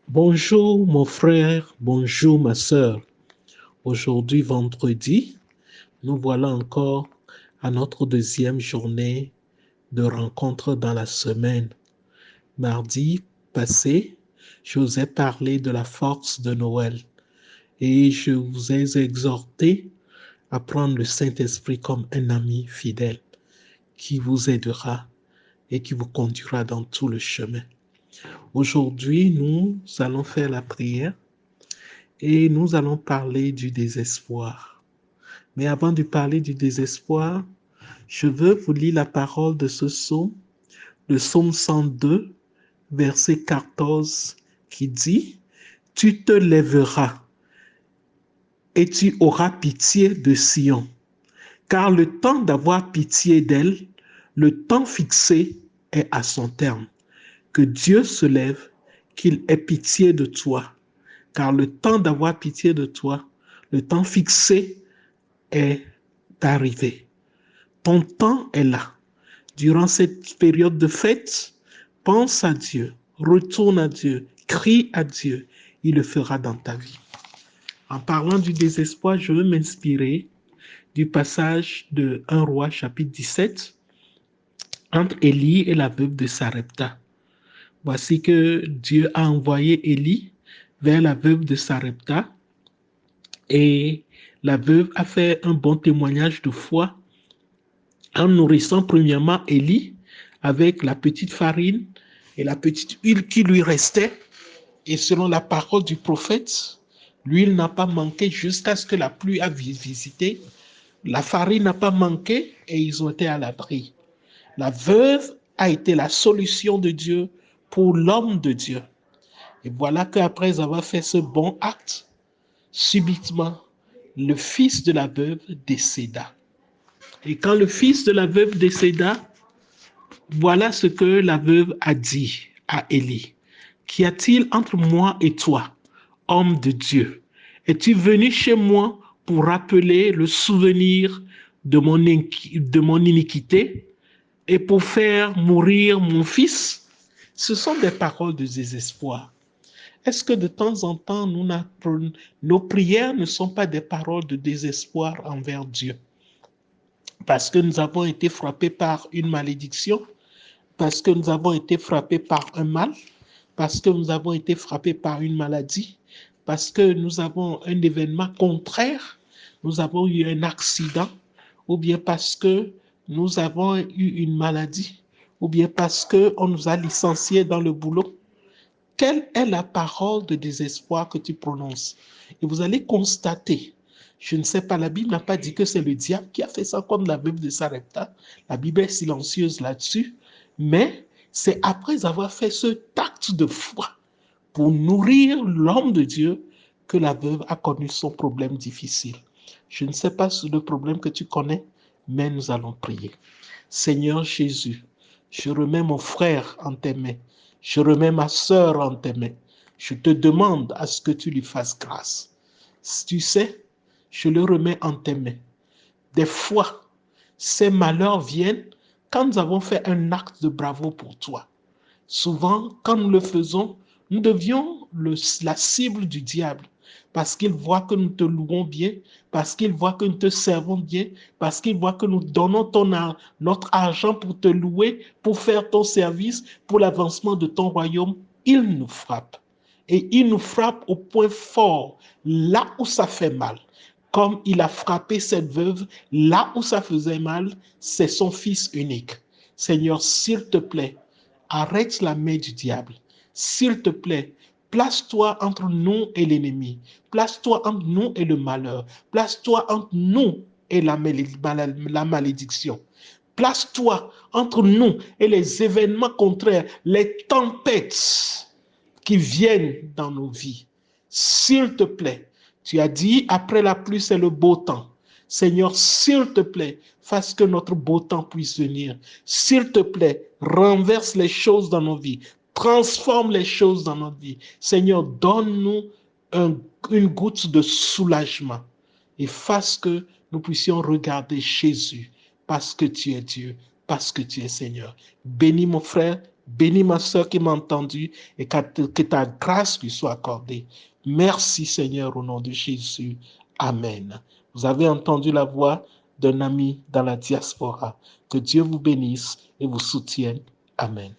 Bonjour mon frère, bonjour ma sœur. Aujourd'hui vendredi, nous voilà encore à notre deuxième journée de rencontre dans la semaine. Mardi passé, je vous ai parlé de la force de Noël et je vous ai exhorté à prendre le Saint-Esprit comme un ami fidèle qui vous aidera et qui vous conduira dans tout le chemin. Aujourd'hui, nous allons faire la prière et nous allons parler du désespoir. Mais avant de parler du désespoir, je veux vous lire la parole de ce psaume, le psaume 102, verset 14, qui dit, « Tu te lèveras et tu auras pitié de Sion, car le temps d'avoir pitié d'elle, le temps fixé est à son terme. Que Dieu se lève, qu'il ait pitié de toi, car le temps d'avoir pitié de toi, le temps fixé est arrivé. Ton temps est là. Durant cette période de fête, pense à Dieu, retourne à Dieu, crie à Dieu. Il le fera dans ta vie. En parlant du désespoir, je veux m'inspirer du passage de 1 Roi chapitre 17 entre Élie et la veuve de Sarepta. Voici que Dieu a envoyé Élie vers la veuve de Sarepta et la veuve a fait un bon témoignage de foi en nourrissant premièrement Élie avec la petite farine et la petite huile qui lui restait. Et selon la parole du prophète, l'huile n'a pas manqué jusqu'à ce que la pluie a visité. La farine n'a pas manqué et ils ont été à l'abri. La veuve a été la solution de Dieu pour l'homme de Dieu. Et voilà qu'après avoir fait ce bon acte, subitement, le fils de la veuve décéda. Et quand le fils de la veuve décéda, voilà ce que la veuve a dit à Élie. Qu'y a-t-il entre moi et toi, homme de Dieu? Es-tu venu chez moi pour rappeler le souvenir de mon iniquité et pour faire mourir mon fils? Ce sont des paroles de désespoir. Est-ce que de temps en temps, nos prières ne sont pas des paroles de désespoir envers Dieu? Parce que nous avons été frappés par une malédiction, parce que nous avons été frappés par un mal, parce que nous avons été frappés par une maladie, parce que nous avons un événement contraire, nous avons eu un accident, ou bien parce que nous avons eu une maladie, ou bien parce qu'on nous a licenciés dans le boulot. Quelle est la parole de désespoir que tu prononces? Et vous allez constater, je ne sais pas, la Bible n'a pas dit que c'est le diable qui a fait ça comme la veuve de Sarepta. La Bible est silencieuse là-dessus, mais c'est après avoir fait ce acte de foi pour nourrir l'homme de Dieu que la veuve a connu son problème difficile. Je ne sais pas le problème que tu connais, mais nous allons prier. Seigneur Jésus, je remets mon frère en tes mains. Je remets ma sœur en tes mains. Je te demande à ce que tu lui fasses grâce. Si tu sais, je le remets en tes mains. Des fois, ces malheurs viennent quand nous avons fait un acte de bravo pour toi. Souvent, quand nous le faisons, nous devions la cible du diable parce qu'il voit que nous te louons bien, parce qu'il voit que nous te servons bien, parce qu'il voit que nous donnons notre argent pour te louer, pour faire ton service, pour l'avancement de ton royaume. Il nous frappe. Et il nous frappe au point fort, là où ça fait mal. Comme il a frappé cette veuve, là où ça faisait mal, c'est son fils unique. Seigneur, s'il te plaît, arrête la main du diable. S'il te plaît, place-toi entre nous et l'ennemi. Place-toi entre nous et le malheur. Place-toi entre nous et la malédiction. Place-toi entre nous et les événements contraires, les tempêtes qui viennent dans nos vies. S'il te plaît, tu as dit, après la pluie, c'est le beau temps. Seigneur, s'il te plaît, fasse que notre beau temps puisse venir. S'il te plaît, renverse les choses dans nos vies. Transforme les choses dans notre vie. Seigneur, donne-nous une goutte de soulagement et fasse que nous puissions regarder Jésus parce que tu es Dieu, parce que tu es Seigneur. Bénis mon frère, Bénis ma sœur qui m'a entendu et que ta grâce lui soit accordée. Merci Seigneur au nom de Jésus. Amen. Vous avez entendu la voix d'un ami dans la diaspora. Que Dieu vous bénisse et vous soutienne. Amen.